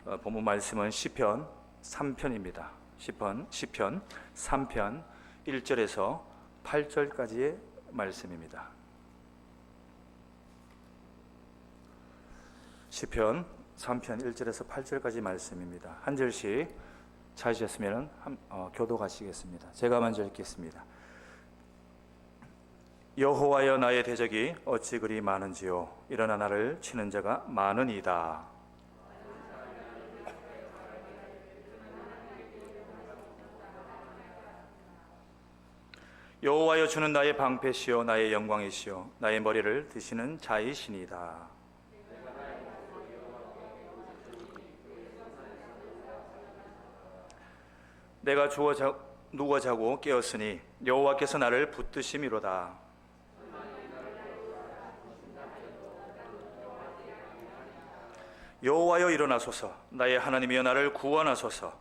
본문 말씀은 시편 3편입니다. 시편 3편 1절에서 8절까지의 말씀입니다. 시편 3편 1절에서 8절까지 말씀입니다. 한 절씩 찾으셨으면 교독하시겠습니다. 제가 먼저 읽겠습니다. 여호와여, 나의 대적이 어찌 그리 많은지요. 일어나 나를 치는 자가 많으니이다. 여호와여, 주는 나의 방패시요 나의 영광이시요 나의 머리를 드시는 자이시니이다. 내가 누워 자고 깨었으니 여호와께서 나를 붙드심이로다. 여호와여, 일어나소서. 나의 하나님이여, 나를 구원하소서.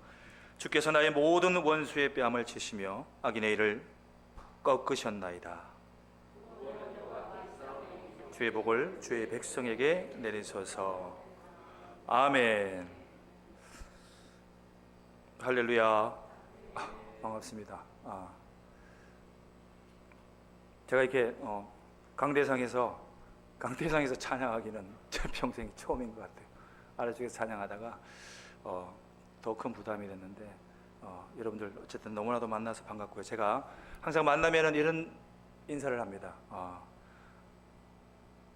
주께서 나의 모든 원수의 뺨을 치시며 악인의 일을 꺾으셨나이다. 주의 복을 주의 백성에게 내리소서. 아멘. 할렐루야. 반갑습니다. 제가 이렇게 강대상에서 찬양하기는 제 평생 처음인 것 같아요. 아래쪽에서 찬양하다가 더 큰 부담이 됐는데 여러분들 어쨌든 너무나도 만나서 반갑고요. 제가 항상 만나면은 이런 인사를 합니다.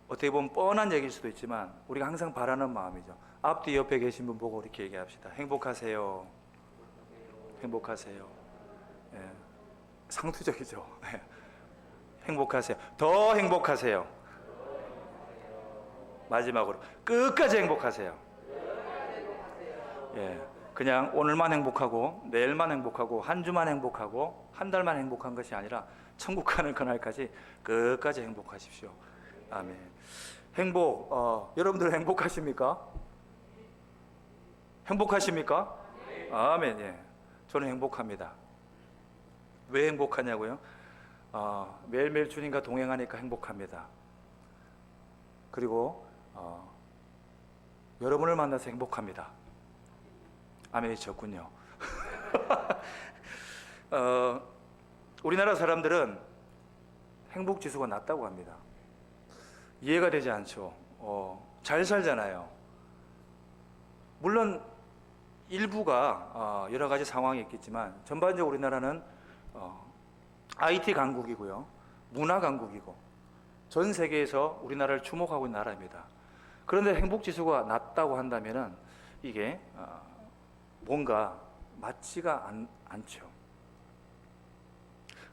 어떻게 보면 뻔한 얘기일 수도 있지만 우리가 항상 바라는 마음이죠. 앞뒤 옆에 계신 분 보고 이렇게 얘기합시다. 행복하세요. 행복하세요. 예, 상투적이죠. 행복하세요. 더 행복하세요. 마지막으로 끝까지 행복하세요. 예, 그냥 오늘만 행복하고 내일만 행복하고 한 주만 행복하고 한 달만 행복한 것이 아니라 천국 가는 그날까지 끝까지 행복하십시오. 아멘. 행복, 여러분들 행복하십니까? 행복하십니까? 아멘. 예, 저는 행복합니다. 왜 행복하냐고요? 매일매일 주님과 동행하니까 행복합니다. 그리고 여러분을 만나서 행복합니다. 아멘이 적군요. 우리나라 사람들은 행복지수가 낮다고 합니다. 이해가 되지 않죠. 잘 살잖아요. 물론 일부가 여러 가지 상황이 있겠지만 전반적으로 우리나라는 IT 강국이고요, 문화 강국이고 전 세계에서 우리나라를 주목하고 있는 나라입니다. 그런데 행복지수가 낮다고 한다면은 이게 뭔가 맞지가 않죠.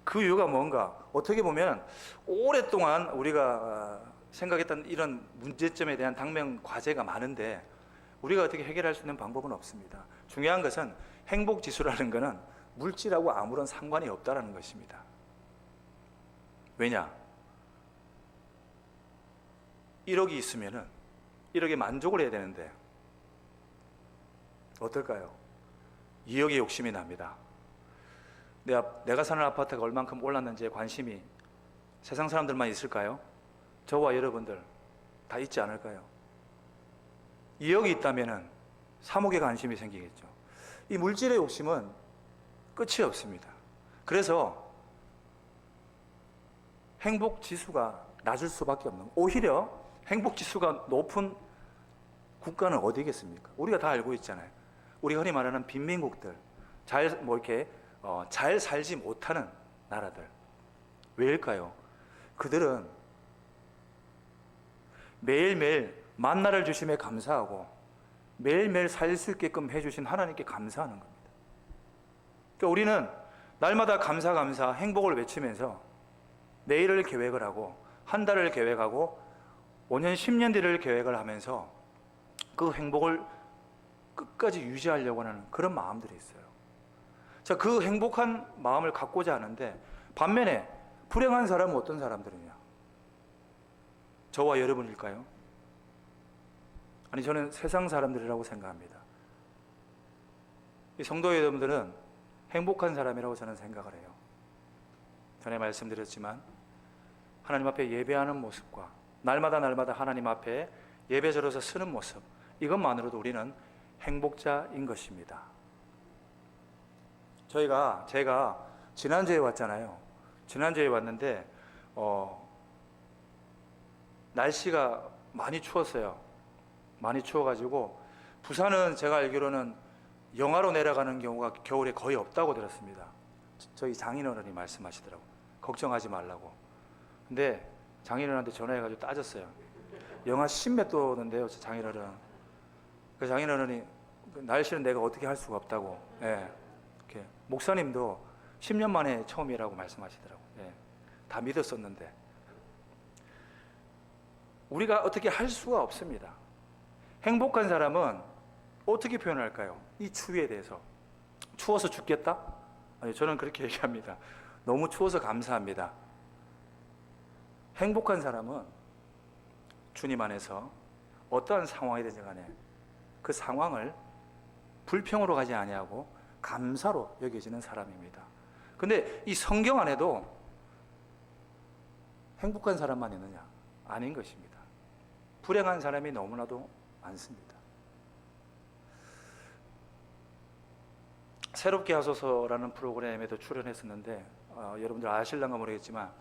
그 이유가 뭔가, 어떻게 보면 오랫동안 우리가 생각했던 이런 문제점에 대한 당면 과제가 많은데 우리가 어떻게 해결할 수 있는 방법은 없습니다. 중요한 것은 행복지수라는 것은 물질하고 아무런 상관이 없다는 것입니다. 왜냐? 1억이 있으면은 1억에 만족을 해야 되는데 어떨까요? 2억의 욕심이 납니다. 내가 사는 아파트가 얼만큼 올랐는지에 관심이 세상 사람들만 있을까요? 저와 여러분들 다 있지 않을까요? 2억이 있다면은 3억에 관심이 생기겠죠. 이 물질의 욕심은 끝이 없습니다. 그래서 행복지수가 낮을 수밖에 없는, 오히려 행복지수가 높은 국가는 어디겠습니까? 우리가 다 알고 있잖아요. 우리가 흔히 말하는 빈민국들, 잘 살지 못하는 나라들. 왜일까요? 그들은 매일매일 만나를 주심에 감사하고 매일매일 살 수 있게끔 해주신 하나님께 감사하는 겁니다. 그러니까 우리는 날마다 감사 행복을 외치면서 내일을 계획을 하고 한 달을 계획하고 5년 10년 뒤를 계획을 하면서 그 행복을 끝까지 유지하려고 하는 그런 마음들이 있어요. 자, 그 행복한 마음을 갖고자 하는데 반면에 불행한 사람은 어떤 사람들이냐? 저와 여러분일까요? 아니, 저는 세상 사람들이라고 생각합니다. 이 성도 여러분들은 행복한 사람이라고 저는 생각을 해요. 전에 말씀드렸지만 하나님 앞에 예배하는 모습과 날마다 하나님 앞에 예배자로서 서는 모습, 이것만으로도 우리는 행복자인 것입니다. 제가 지난주에 왔잖아요. 지난주에 왔는데 날씨가 많이 추웠어요. 많이 추워가지고 부산은 제가 알기로는 영하로 내려가는 경우가 겨울에 거의 없다고 들었습니다. 저희 장인어른이 말씀하시더라고요. 걱정하지 말라고. 근데 장인어른한테 전화해가지고 따졌어요. 영하 10몇 도는데요, 장인어른. 그 장인어른이 날씨는 내가 어떻게 할 수가 없다고. 예. 이렇게 목사님도 10년 만에 처음이라고 말씀하시더라고요. 예. 다 믿었었는데 우리가 어떻게 할 수가 없습니다. 행복한 사람은 어떻게 표현할까요? 이 추위에 대해서. 추워서 죽겠다? 아니, 저는 그렇게 얘기합니다. 너무 추워서 감사합니다. 행복한 사람은 주님 안에서 어떠한 상황이든지 간에 그 상황을 불평으로 가지 아니하고 감사로 여겨지는 사람입니다. 근데 이 성경 안에도 행복한 사람만 있느냐? 아닌 것입니다. 불행한 사람이 너무나도 많습니다. 새롭게 하소서라는 프로그램에도 출연했었는데 여러분들 아실런가 모르겠지만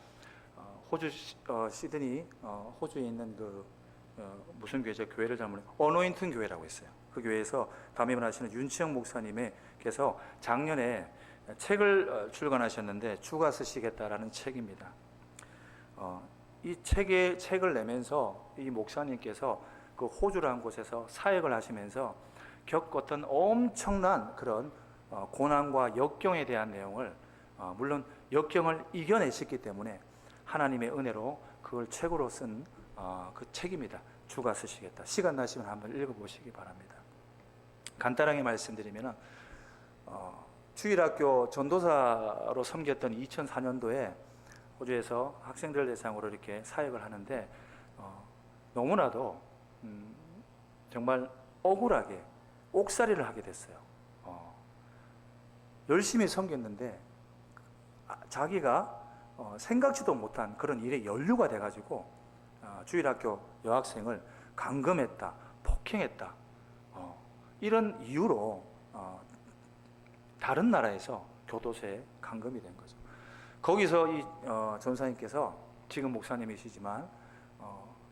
호주 시드니 호주에 있는 그 무슨 교회죠? 교회를 잘 모르겠어요. 어노인튼 교회라고 있어요. 그 교회에서 담임을 하시는 윤치영 목사님께서 작년에 책을 출간하셨는데 주가 쓰시겠다라는 책입니다. 이 책을 내면서 이 목사님께서 그 호주라는 곳에서 사역을 하시면서 겪었던 엄청난 그런 고난과 역경에 대한 내용을 물론 역경을 이겨내셨기 때문에 하나님의 은혜로 그걸 책으로 쓴 그 책입니다. 주가 쓰시겠다. 시간 나시면 한번 읽어보시기 바랍니다. 간단하게 말씀드리면 주일학교 전도사로 섬겼던 2004년도에 호주에서 학생들 대상으로 이렇게 사역을 하는데 너무나도 정말 억울하게 옥살이를 하게 됐어요. 열심히 섬겼는데 자기가 생각지도 못한 그런 일에 연루가 돼가지고 주일학교 여학생을 감금했다, 폭행했다, 이런 이유로 다른 나라에서 교도소에 감금이 된 거죠. 거기서 이 전사님께서 지금 목사님이시지만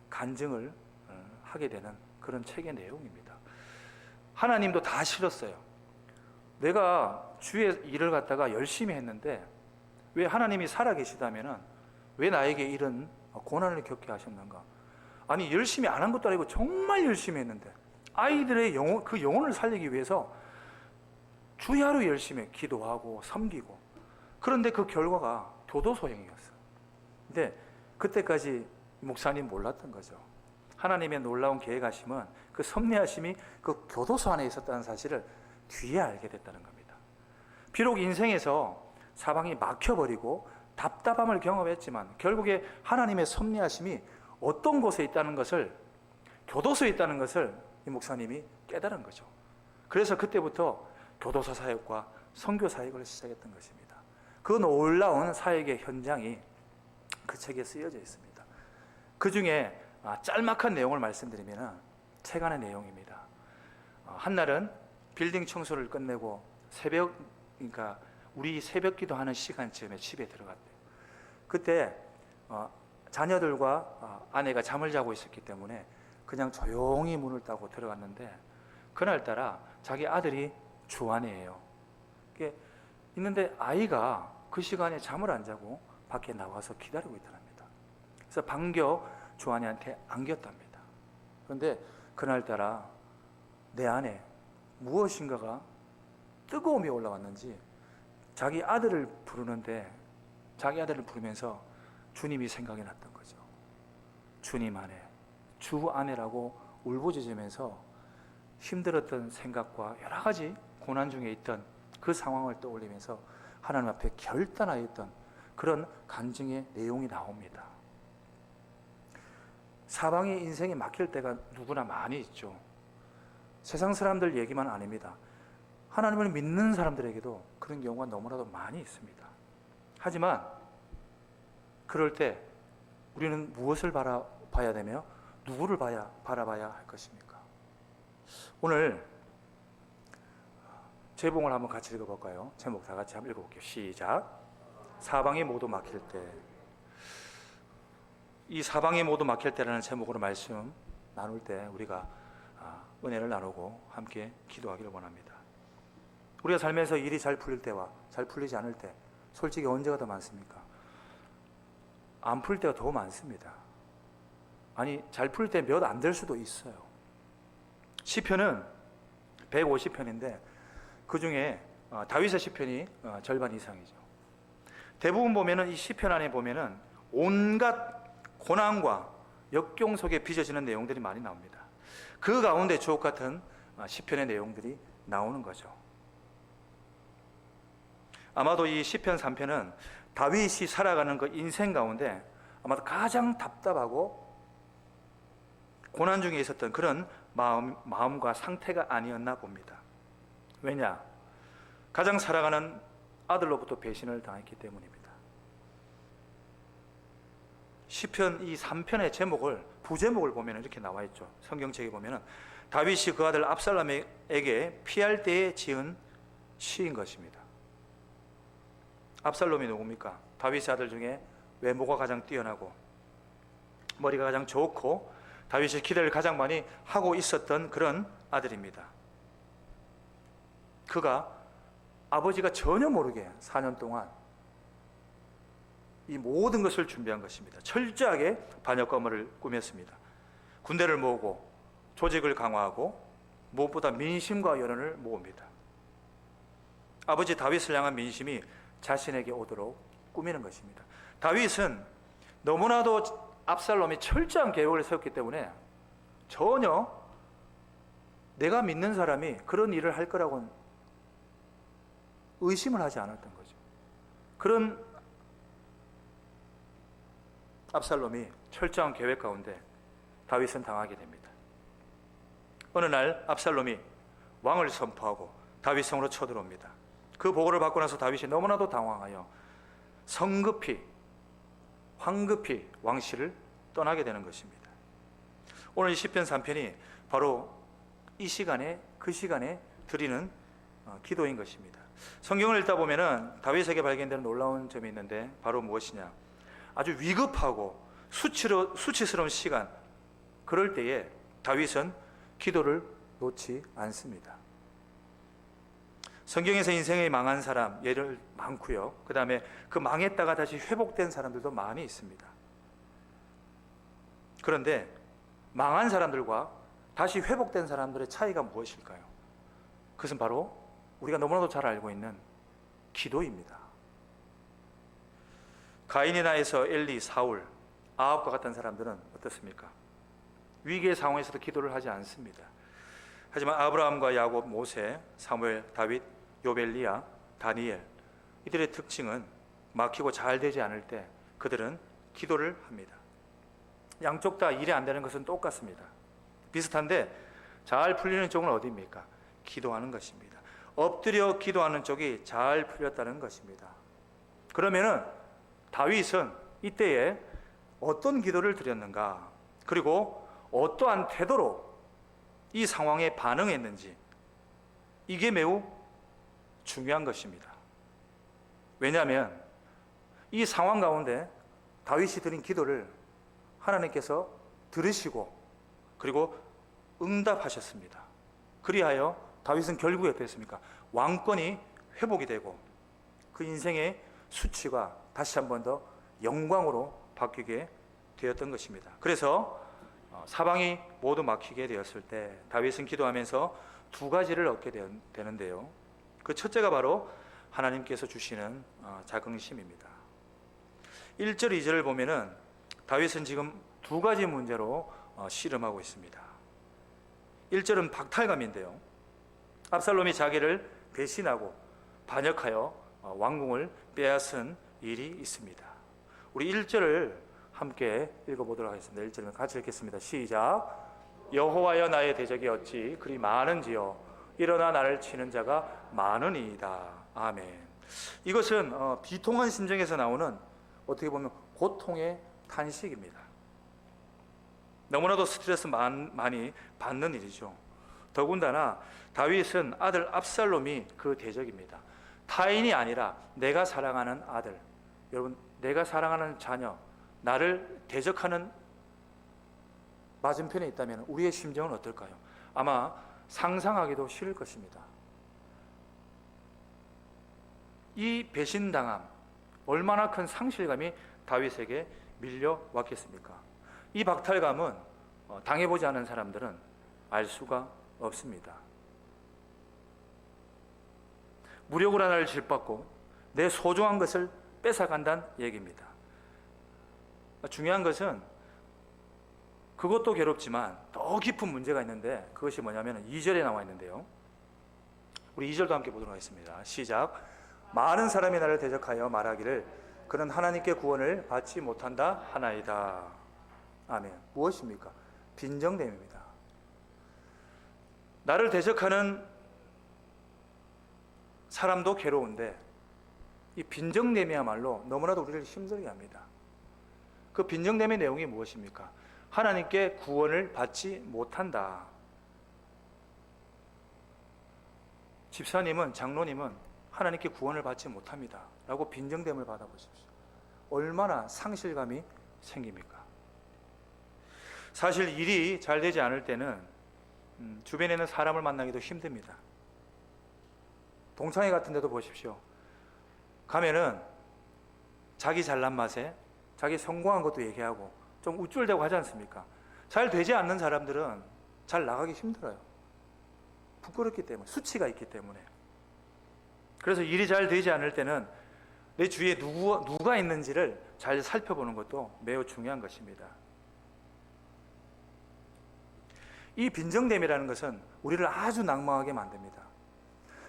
간증을 하게 되는 그런 책의 내용입니다. 하나님도 다 싫었어요. 내가 주의 일을 갖다가 열심히 했는데 왜 하나님이 살아계시다면 왜 나에게 이런 고난을 겪게 하셨는가? 아니 열심히 안 한 것도 아니고 정말 열심히 했는데 아이들의 그 영혼을 살리기 위해서 주야로 열심히 기도하고 섬기고 그런데 그 결과가 교도소행이었어요. 근데 그때까지 목사님 몰랐던 거죠. 하나님의 놀라운 계획하심은 그 섭리하심이 그 교도소 안에 있었다는 사실을 뒤에 알게 됐다는 겁니다. 비록 인생에서 사방이 막혀버리고 답답함을 경험했지만 결국에 하나님의 섭리하심이 어떤 곳에 있다는 것을 교도소에 있다는 것을 이 목사님이 깨달은 거죠. 그래서 그때부터 교도소 사역과 선교 사역을 시작했던 것입니다. 그 놀라운 사역의 현장이 그 책에 쓰여져 있습니다. 그 중에 짤막한 내용을 말씀드리면 책 안의 내용입니다. 한날은 빌딩 청소를 끝내고 그러니까 우리 새벽 기도하는 시간쯤에 집에 들어갔대요. 그때 자녀들과 아내가 잠을 자고 있었기 때문에 그냥 조용히 문을 따고 들어갔는데 그날따라 자기 아들이 주안이에요. 있는데 아이가 그 시간에 잠을 안 자고 밖에 나와서 기다리고 있더랍니다. 그래서 반겨 주안이한테 안겼답니다. 그런데 그날따라 내 안에 무엇인가가 뜨거움이 올라왔는지 자기 아들을 부르면서 주님이 생각이 났던 거죠. 주님 안에, 주 안에라고 울부짖으면서 힘들었던 생각과 여러 가지 고난 중에 있던 그 상황을 떠올리면서 하나님 앞에 결단하였던 그런 간증의 내용이 나옵니다. 사방이 인생이 막힐 때가 누구나 많이 있죠. 세상 사람들 얘기만 아닙니다. 하나님을 믿는 사람들에게도 그런 경우가 너무나도 많이 있습니다. 하지만 그럴 때 우리는 무엇을 바라봐야 되며 누구를 바라봐야 할 것입니까? 오늘 재봉을 한번 같이 읽어볼까요? 제목 다 같이 한번 읽어볼게요. 시작. 사방이 모두 막힐 때. 이 사방이 모두 막힐 때라는 제목으로 말씀 나눌 때 우리가 은혜를 나누고 함께 기도하기를 원합니다. 우리가 살면서 일이 잘 풀릴 때와 잘 풀리지 않을 때 솔직히 언제가 더 많습니까? 안 풀 때가 더 많습니다. 아니, 잘 풀 때 몇 안 될 수도 있어요. 시편은 150편인데 그 중에 다윗의 시편이 절반 이상이죠. 대부분 보면은 이 시편 안에 보면은 온갖 고난과 역경 속에 빚어지는 내용들이 많이 나옵니다. 그 가운데 주옥 같은 시편의 내용들이 나오는 거죠. 아마도 이 시편 3편은 다윗이 살아가는 그 인생 가운데 아마도 가장 답답하고 고난 중에 있었던 그런 마음과 상태가 아니었나 봅니다. 왜냐? 가장 사랑하는 아들로부터 배신을 당했기 때문입니다. 시편 이 3편의 제목을 부제목을 보면 이렇게 나와 있죠. 성경책에 보면 다윗이 그 아들 압살롬에게 피할 때에 지은 시인 것입니다. 압살롬이 누굽니까? 다윗의 아들 중에 외모가 가장 뛰어나고 머리가 가장 좋고 다윗이 기대를 가장 많이 하고 있었던 그런 아들입니다. 그가 아버지가 전혀 모르게 4년 동안 이 모든 것을 준비한 것입니다. 철저하게 반역과 음모를 꾸몄습니다. 군대를 모으고 조직을 강화하고 무엇보다 민심과 여론을 모읍니다. 아버지 다윗을 향한 민심이 자신에게 오도록 꾸미는 것입니다. 다윗은 너무나도 압살롬이 철저한 계획을 세웠기 때문에 전혀 내가 믿는 사람이 그런 일을 할 거라고는 의심을 하지 않았던 거죠. 그런 압살롬이 철저한 계획 가운데 다윗은 당하게 됩니다. 어느 날 압살롬이 왕을 선포하고 다윗 성으로 쳐들어옵니다. 그 보고를 받고 나서 다윗이 너무나도 당황하여 황급히 왕실을 떠나게 되는 것입니다. 오늘 이 시편 3편이 바로 이 시간에 그 시간에 드리는 기도인 것입니다. 성경을 읽다 보면은 다윗에게 발견되는 놀라운 점이 있는데 바로 무엇이냐? 아주 위급하고 수치스러운 시간, 그럴 때에 다윗은 기도를 놓지 않습니다. 성경에서 인생이 망한 사람 예를 많고요. 그 다음에 그 망했다가 다시 회복된 사람들도 많이 있습니다. 그런데 망한 사람들과 다시 회복된 사람들의 차이가 무엇일까요? 그것은 바로 우리가 너무나도 잘 알고 있는 기도입니다. 가인이나 에서, 엘리, 사울, 아합과 같은 사람들은 어떻습니까? 위기의 상황에서도 기도를 하지 않습니다. 하지만 아브라함과 야곱, 모세, 사무엘, 다윗, 요벨리야, 다니엘, 이들의 특징은 막히고 잘 되지 않을 때 그들은 기도를 합니다. 양쪽 다 일이 안 되는 것은 똑같습니다. 비슷한데 잘 풀리는 쪽은 어디입니까? 기도하는 것입니다. 엎드려 기도하는 쪽이 잘 풀렸다는 것입니다. 그러면은 다윗은 이때에 어떤 기도를 드렸는가, 그리고 어떠한 태도로 이 상황에 반응했는지, 이게 매우 중요한 것입니다. 왜냐하면 이 상황 가운데 다윗이 드린 기도를 하나님께서 들으시고 그리고 응답하셨습니다. 그리하여 다윗은 결국에 어땠습니까? 왕권이 회복이 되고 그 인생의 수치가 다시 한 번 더 영광으로 바뀌게 되었던 것입니다. 그래서 사방이 모두 막히게 되었을 때 다윗은 기도하면서 두 가지를 얻게 되는데요. 그 첫째가 바로 하나님께서 주시는 자긍심입니다. 1절, 2절을 보면은 다윗은 지금 두 가지 문제로 씨름하고 있습니다. 1절은 박탈감인데요. 압살롬이 자기를 배신하고 반역하여 왕궁을 빼앗은 일이 있습니다. 우리 1절을 함께 읽어보도록 하겠습니다. 1절은 같이 읽겠습니다. 시작. 여호와여, 나의 대적이 어찌 그리 많은지요. 일어나 나를 치는 자가 많으니이다. 아멘. 이것은 비통한 심정에서 나오는 어떻게 보면 고통의 탄식입니다. 너무나도 스트레스 많이 받는 일이죠. 더군다나 다윗은 아들 압살롬이 그 대적입니다. 타인이 아니라 내가 사랑하는 아들, 여러분 내가 사랑하는 자녀, 나를 대적하는 맞은편에 있다면 우리의 심정은 어떨까요? 아마 상상하기도 싫을 것입니다. 이 배신당함, 얼마나 큰 상실감이 다윗에게 밀려왔겠습니까? 이 박탈감은 당해보지 않은 사람들은 알 수가 없습니다. 무력으로 나를 짓밟고 내 소중한 것을 뺏어간다는 얘기입니다. 중요한 것은 그것도 괴롭지만 더 깊은 문제가 있는데 그것이 뭐냐면 2절에 나와 있는데요. 우리 2절도 함께 보도록 하겠습니다. 시작. 많은 사람이 나를 대적하여 말하기를 그는 하나님께 구원을 받지 못한다 하나이다. 아멘. 무엇입니까? 빈정됨입니다. 나를 대적하는 사람도 괴로운데 이 빈정됨이야말로 너무나도 우리를 힘들게 합니다. 그 빈정됨의 내용이 무엇입니까? 하나님께 구원을 받지 못한다. 집사님은, 장로님은 하나님께 구원을 받지 못합니다 라고 빈정됨을 받아보십시오. 얼마나 상실감이 생깁니까? 사실 일이 잘 되지 않을 때는 주변에 있는 사람을 만나기도 힘듭니다. 동창회 같은 데도 보십시오. 가면은 자기 잘난 맛에 자기 성공한 것도 얘기하고 좀 우쭐대고 하지 않습니까? 잘 되지 않는 사람들은 잘 나가기 힘들어요. 부끄럽기 때문에, 수치가 있기 때문에. 그래서 일이 잘 되지 않을 때는 내 주위에 누가 있는지를 잘 살펴보는 것도 매우 중요한 것입니다. 이 빈정됨이라는 것은 우리를 아주 낭망하게 만듭니다.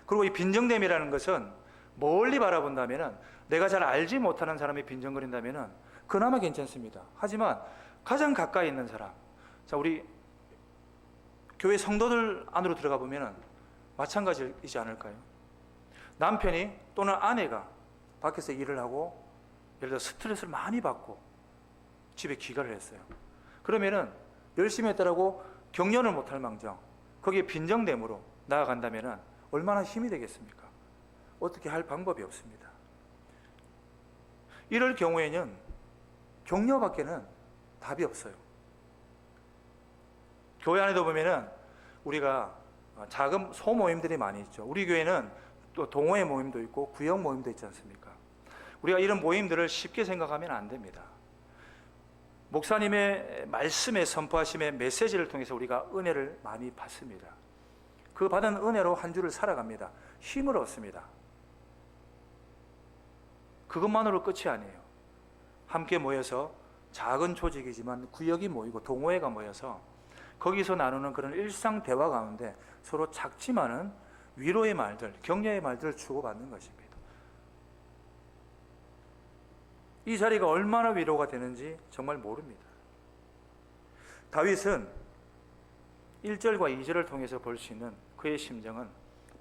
그리고 이 빈정됨이라는 것은 멀리 바라본다면, 내가 잘 알지 못하는 사람이 빈정거린다면 그나마 괜찮습니다. 하지만 가장 가까이 있는 사람, 자, 우리 교회 성도들 안으로 들어가 보면 마찬가지이지 않을까요? 남편이 또는 아내가 밖에서 일을 하고 예를 들어 스트레스를 많이 받고 집에 귀가를 했어요. 그러면은 열심히 했다라고 격려를 못할 망정 거기에 빈정됨으로 나아간다면 얼마나 힘이 되겠습니까? 어떻게 할 방법이 없습니다. 이럴 경우에는 격려밖에는 답이 없어요. 교회 안에도 보면은 우리가 작은 소모임들이 많이 있죠. 우리 교회는 또 동호회 모임도 있고 구역 모임도 있지 않습니까? 우리가 이런 모임들을 쉽게 생각하면 안 됩니다. 목사님의 말씀에 선포하심의 메시지를 통해서 우리가 은혜를 많이 받습니다. 그 받은 은혜로 한 주를 살아갑니다. 힘을 얻습니다. 그것만으로 끝이 아니에요. 함께 모여서 작은 조직이지만 구역이 모이고 동호회가 모여서 거기서 나누는 그런 일상 대화 가운데 서로 작지만은 위로의 말들, 격려의 말들을 주고받는 것입니다. 이 자리가 얼마나 위로가 되는지 정말 모릅니다. 다윗은 1절과 2절을 통해서 볼 수 있는 그의 심정은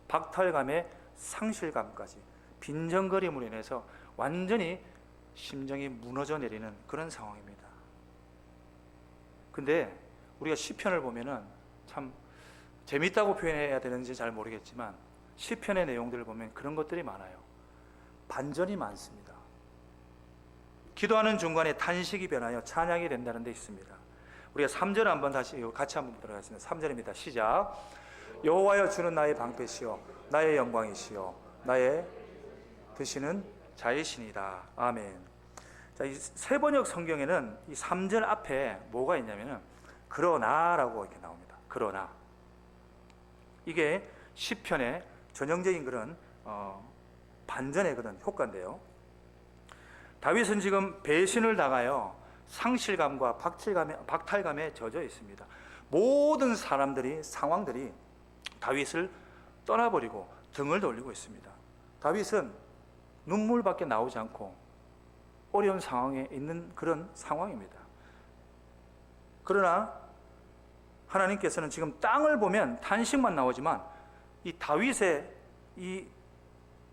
박탈감의 상실감까지 빈정거림으로 인해서 완전히 심정이 무너져 내리는 그런 상황입니다. 근데 우리가 시편을 보면은 참 재밌다고 표현해야 되는지 잘 모르겠지만 시편의 내용들을 보면 그런 것들이 많아요. 반전이 많습니다. 기도하는 중간에 탄식이 변하여 찬양이 된다는 데 있습니다. 우리가 3절 한번 다시 같이 한번 보도록 하겠습니다. 3절입니다. 시작. 여호와여 주는 나의 방패시요 나의 영광이시요 나의 드시는 자이시니이다. 아멘. 자, 이 세번역 성경에는 이 3절 앞에 뭐가 있냐면은 그러나라고 이렇게 나옵니다. 그러나. 이게 시편의 전형적인 그런 반전의 그런 효과인데요. 다윗은 지금 배신을 당하여 상실감과 박탈감에 젖어 있습니다. 모든 사람들이, 상황들이 다윗을 떠나버리고 등을 돌리고 있습니다. 다윗은 눈물밖에 나오지 않고 어려운 상황에 있는 그런 상황입니다. 그러나 하나님께서는 지금 땅을 보면 탄식만 나오지만 이 다윗의 이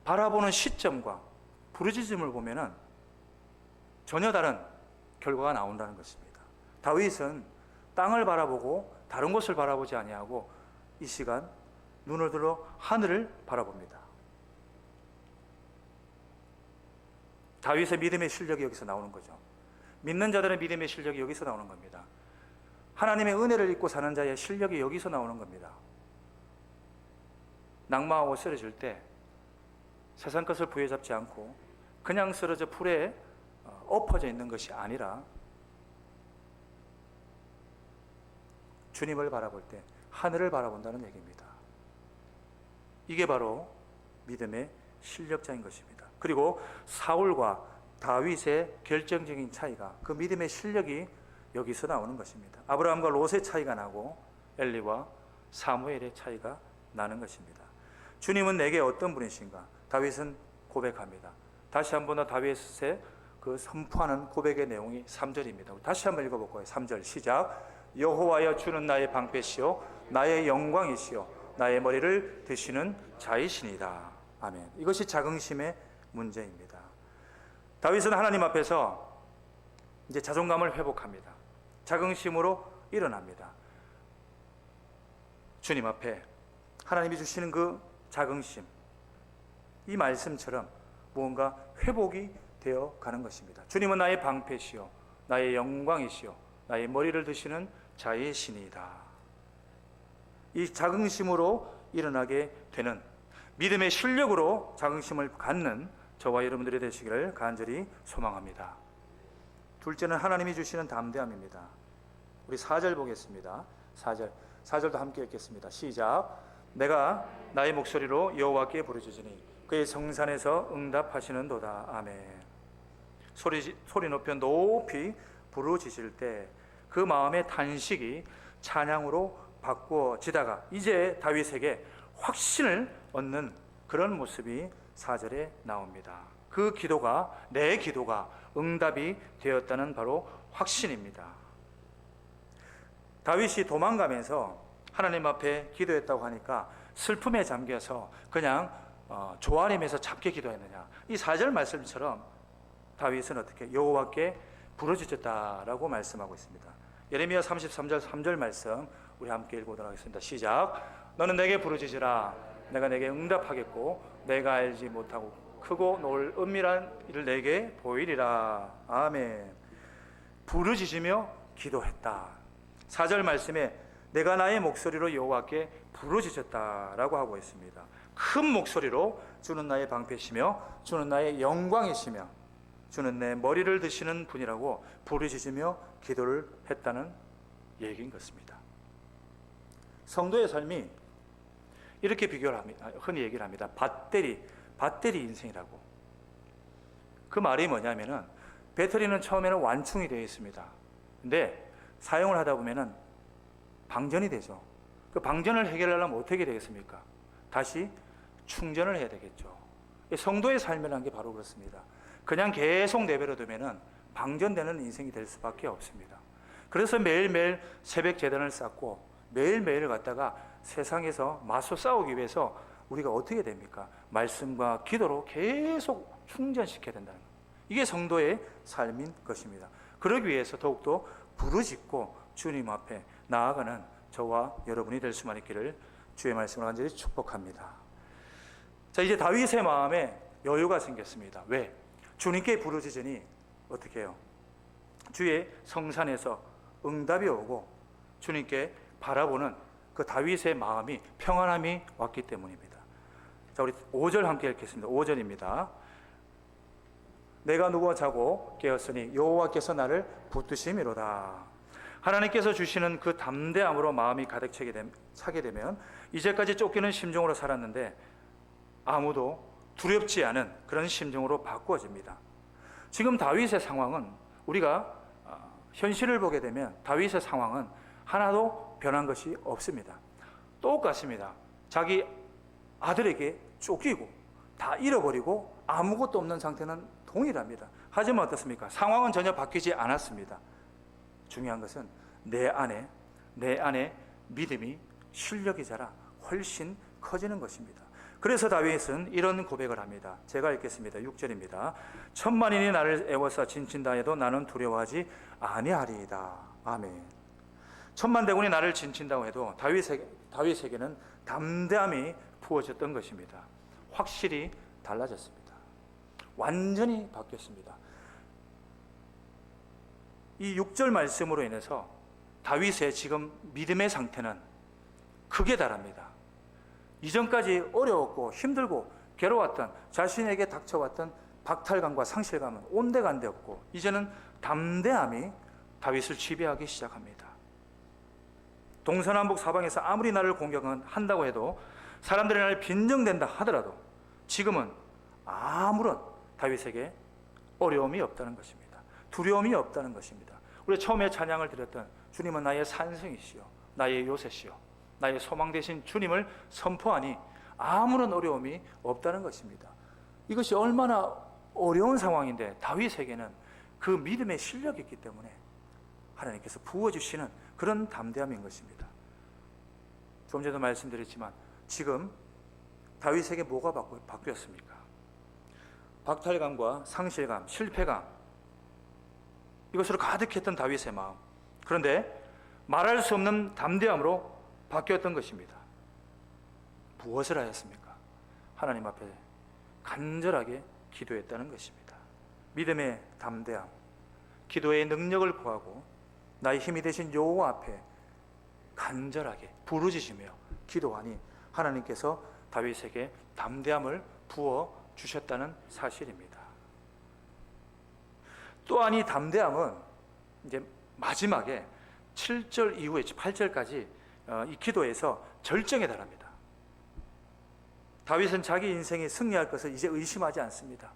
바라보는 시점과 부르짖음을 보면은 전혀 다른 결과가 나온다는 것입니다. 다윗은 땅을 바라보고 다른 곳을 바라보지 아니하고 이 시간 눈을 들어 하늘을 바라봅니다. 다윗의 믿음의 실력이 여기서 나오는 거죠. 믿는 자들의 믿음의 실력이 여기서 나오는 겁니다. 하나님의 은혜를 입고 사는 자의 실력이 여기서 나오는 겁니다. 낙마하고 쓰러질 때 세상 것을 부여잡지 않고 그냥 쓰러져 풀에 엎어져 있는 것이 아니라 주님을 바라볼 때 하늘을 바라본다는 얘기입니다. 이게 바로 믿음의 실력자인 것입니다. 그리고 사울과 다윗의 결정적인 차이가, 그 믿음의 실력이 여기서 나오는 것입니다. 아브라함과 롯의 차이가 나고 엘리와 사무엘의 차이가 나는 것입니다. 주님은 내게 어떤 분이신가? 다윗은 고백합니다. 다시 한번 더 다윗의 그 선포하는 고백의 내용이 3절입니다. 다시 한번 읽어볼까요? 3절 시작. 여호와여, 주는 나의 방패시요 나의 영광이시요 나의 머리를 드시는 자이시니이다. 아멘. 이것이 자긍심의 문제입니다. 다윗은 하나님 앞에서 이제 자존감을 회복합니다. 자긍심으로 일어납니다. 주님 앞에 하나님이 주시는 그 자긍심, 이 말씀처럼 무언가 회복이 되어 가는 것입니다. 주님은 나의 방패시요 나의 영광이시요 나의 머리를 드시는 자의 신이다. 이 자긍심으로 일어나게 되는, 믿음의 실력으로 자긍심을 갖는 저와 여러분들이 되시기를 간절히 소망합니다. 둘째는 하나님이 주시는 담대함입니다. 우리 4절 보겠습니다. 4절도 함께 읽겠습니다. 시작. 내가 나의 목소리로 여호와께 부르짖으니 그의 성산에서 응답하시는도다. 아멘. 소리 높여 높이 부르짖을 때 그 마음의 탄식이 찬양으로 바꾸어지다가 이제 다윗에게 확신을 얻는 그런 모습이 4절에 나옵니다. 그 기도가, 내 기도가 응답이 되었다는 바로 확신입니다. 다윗이 도망가면서 하나님 앞에 기도했다고 하니까 슬픔에 잠겨서 그냥 조아림에서 잡게 기도했느냐, 이 4절 말씀처럼 다윗은 어떻게 여호와께 부르짖었다라고 말씀하고 있습니다. 예레미야 33절 3절 말씀 우리 함께 읽어보도록 하겠습니다. 시작. 너는 내게 부르짖으라. 내가 내게 응답하겠고 내가 알지 못하고 크고 놀 은밀한 일을 내게 보이리라. 아멘. 부르짖으며 기도했다. 4절 말씀에 내가 나의 목소리로 여호와께 부르짖었다라고 하고 있습니다. 큰 목소리로 주는 나의 방패시며 주는 나의 영광이시며 주는 내 머리를 드시는 분이라고 부르짖으며 기도를 했다는 얘기인 것입니다. 성도의 삶이 이렇게 비교를 합니다. 흔히 얘기를 합니다. 밧데리 인생이라고. 그 말이 뭐냐면은 배터리는 처음에는 완충이 되어 있습니다. 근데 사용을 하다 보면은 방전이 되죠. 그 방전을 해결하려면 어떻게 되겠습니까? 다시 충전을 해야 되겠죠. 성도의 삶이라는 게 바로 그렇습니다. 그냥 계속 내버려두면은 방전되는 인생이 될 수밖에 없습니다. 그래서 매일매일 새벽 제단을 쌓고 매일매일 갖다가 세상에서 맞서 싸우기 위해서 우리가 어떻게 됩니까? 말씀과 기도로 계속 충전시켜야 된다는 겁니다. 이게 성도의 삶인 것입니다. 그러기 위해서 더욱더 부르짖고 주님 앞에 나아가는 저와 여러분이 될 수만 있기를 주의 말씀을 간절히 축복합니다. 자, 이제 다윗의 마음에 여유가 생겼습니다. 왜? 주님께 부르짖으니 어떻게 해요? 주의 성산에서 응답이 오고 주님께 바라보는 그 다윗의 마음이 평안함이 왔기 때문입니다. 자, 우리 5절 함께 읽겠습니다. 5절입니다. 내가 누워 자고 깨었으니 여호와께서 나를 붙드심이로다. 하나님께서 주시는 그 담대함으로 마음이 가득 차게 되면 이제까지 쫓기는 심정으로 살았는데 아무도 두렵지 않은 그런 심정으로 바꾸어집니다. 지금 다윗의 상황은 우리가 현실을 보게 되면 다윗의 상황은 하나도 변한 것이 없습니다. 똑같습니다. 자기 아들에게 쫓기고 다 잃어버리고 아무것도 없는 상태는 동일합니다. 하지만 어떻습니까? 상황은 전혀 바뀌지 않았습니다. 중요한 것은 내 안에 믿음이 실력이 자라 훨씬 커지는 것입니다. 그래서 다윗은 이런 고백을 합니다. 제가 읽겠습니다. 6절입니다. 천만인이 나를 애워싸 진친다 해도 나는 두려워하지 아니하리이다. 아멘. 천만대군이 나를 진친다고 해도 다윗에게 다윗에게는 담대함이 부어졌던 것입니다. 확실히 달라졌습니다. 완전히 바뀌었습니다. 이 6절 말씀으로 인해서 다윗의 지금 믿음의 상태는 극에 달합니다. 이전까지 어려웠고 힘들고 괴로웠던, 자신에게 닥쳐왔던 박탈감과 상실감은 온데간데 없고, 이제는 담대함이 다윗을 지배하기 시작합니다. 동서남북 사방에서 아무리 나를 공격한다고 해도, 사람들이 나를 빈정댄다 하더라도 지금은 아무런 다윗에게 어려움이 없다는 것입니다. 두려움이 없다는 것입니다. 우리 처음에 찬양을 드렸던 주님은 나의 산성이시요 나의 요새시요 나의 소망 되신 주님을 선포하니 아무런 어려움이 없다는 것입니다. 이것이 얼마나 어려운 상황인데 다윗에게는 그 믿음의 실력이 있기 때문에 하나님께서 부어주시는 그런 담대함인 것입니다. 좀 전에도 말씀드렸지만 지금 다윗에게 뭐가 바뀌었습니까? 박탈감과 상실감, 실패감, 이것으로 가득했던 다윗의 마음, 그런데 말할 수 없는 담대함으로 바뀌었던 것입니다. 무엇을 하였습니까? 하나님 앞에 간절하게 기도했다는 것입니다. 믿음의 담대함, 기도의 능력을 구하고 나의 힘이 되신 여호와 앞에 간절하게 부르짖으며 기도하니 하나님께서 다윗에게 담대함을 부어 주셨다는 사실입니다. 또한 이 담대함은 이제 마지막에 7절 이후에 8절까지 이 기도에서 절정에 달합니다. 다윗은 자기 인생이 승리할 것을 이제 의심하지 않습니다.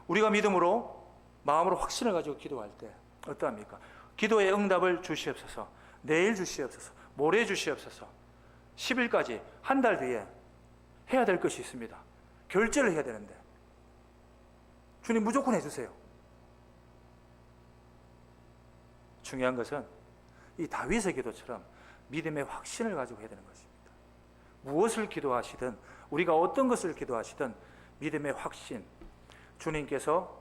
우리가 믿음으로, 마음으로 확신을 가지고 기도할 때 어떠합니까? 기도의 응답을 주시옵소서, 내일 주시옵소서, 모레 주시옵소서, 10일까지, 한 달 뒤에 해야 될 것이 있습니다. 결제를 해야 되는데 주님 무조건 해주세요. 중요한 것은 이 다윗의 기도처럼 믿음의 확신을 가지고 해야 되는 것입니다. 무엇을 기도하시든, 우리가 어떤 것을 기도하시든 믿음의 확신, 주님께서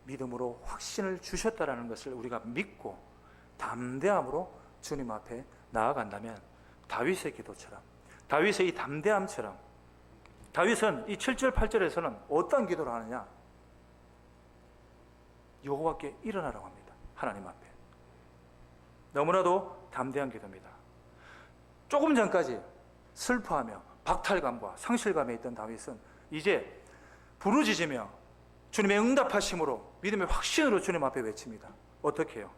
믿음으로 확신을 주셨다라는 것을 우리가 믿고 담대함으로 주님 앞에 나아간다면 다윗의 기도처럼, 다윗의 이 담대함처럼, 다윗은 이 7절 8절에서는 어떤 기도를 하느냐? 여호와께 일어나라고 합니다. 하나님 앞에. 너무나도 담대한 기도입니다. 조금 전까지 슬퍼하며 박탈감과 상실감에 있던 다윗은 이제 부르짖으며 주님의 응답하심으로 믿음의 확신으로 주님 앞에 외칩니다. 어떻게 해요?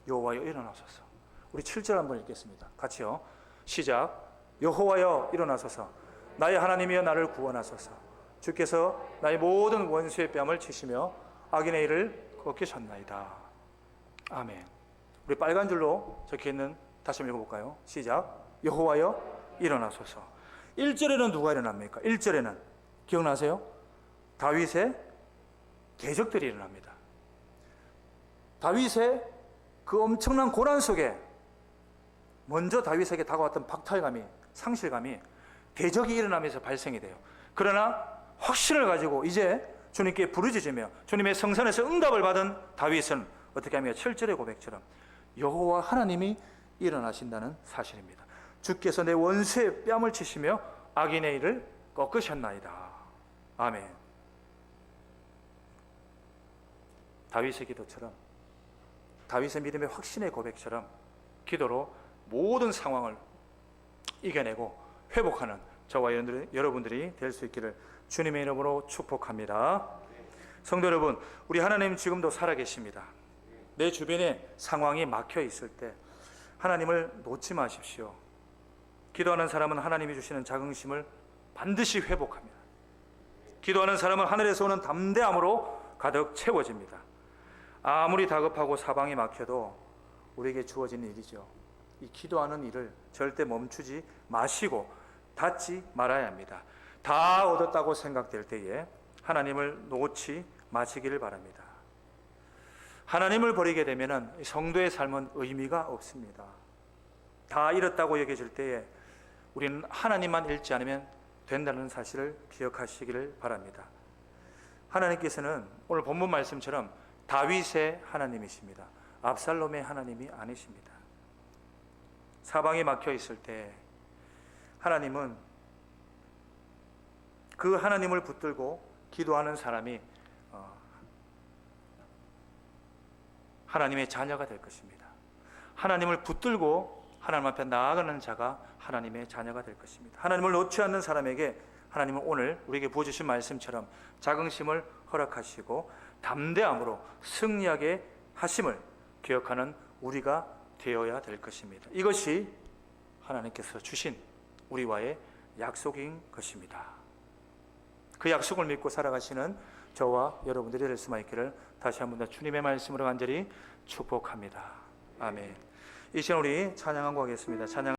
여호와여 일어나소서. 우리 7절 한번 읽겠습니다. 같이요. 시작. 여호와여 일어나소서. 나의 하나님이여 나를 구원하소서. 주께서 나의 모든 원수의 뺨을 치시며 악인의 일을 꺾으셨나이다. 아멘. 우리 빨간 줄로 적혀있는 다시 한번 읽어볼까요? 시작. 여호와여 일어나소서. 1절에는 누가 일어납니까? 1절에는 기억나세요? 다윗의 대적들이 일어납니다. 다윗의 그 엄청난 고난 속에 먼저 다윗에게 다가왔던 박탈감이, 상실감이 대적이 일어나면서 발생이 돼요. 그러나 확신을 가지고 이제 주님께 부르짖으며 주님의 성산에서 응답을 받은 다윗은 어떻게 하며 7절의 고백처럼 여호와 하나님이 일어나신다는 사실입니다. 주께서 내 원수의 뺨을 치시며 악인의 일을 꺾으셨나이다. 아멘. 다윗의 기도처럼, 다윗의 믿음의 확신의 고백처럼 기도로 모든 상황을 이겨내고 회복하는 저와 여러분들이 될 수 있기를 주님의 이름으로 축복합니다. 성도 여러분, 우리 하나님 지금도 살아계십니다. 내 주변에 상황이 막혀 있을 때 하나님을 놓지 마십시오. 기도하는 사람은 하나님이 주시는 자긍심을 반드시 회복합니다. 기도하는 사람은 하늘에서 오는 담대함으로 가득 채워집니다. 아무리 다급하고 사방이 막혀도 우리에게 주어진 일이죠. 이 기도하는 일을 절대 멈추지 마시고 닫지 말아야 합니다. 다 얻었다고 생각될 때에 하나님을 놓지 마시기를 바랍니다. 하나님을 버리게 되면 성도의 삶은 의미가 없습니다. 다 잃었다고 여겨질 때에 우리는 하나님만 잃지 않으면 된다는 사실을 기억하시기를 바랍니다. 하나님께서는 오늘 본문 말씀처럼 다윗의 하나님이십니다. 압살롬의 하나님이 아니십니다. 사방이 막혀 있을 때 하나님은 그 하나님을 붙들고 기도하는 사람이 하나님의 자녀가 될 것입니다. 하나님을 붙들고 하나님 앞에 나아가는 자가 하나님의 자녀가 될 것입니다. 하나님을 놓지 않는 사람에게 하나님은 오늘 우리에게 부어주신 말씀처럼 자긍심을 허락하시고 담대함으로 승리하게 하심을 기억하는 우리가 되어야 될 것입니다. 이것이 하나님께서 주신 우리와의 약속인 것입니다. 그 약속을 믿고 살아가시는 저와 여러분들이 될 수만 있기를 다시 한번 더 주님의 말씀으로 간절히 축복합니다. 아멘. 이 시간 우리 찬양하고 하겠습니다. 찬양.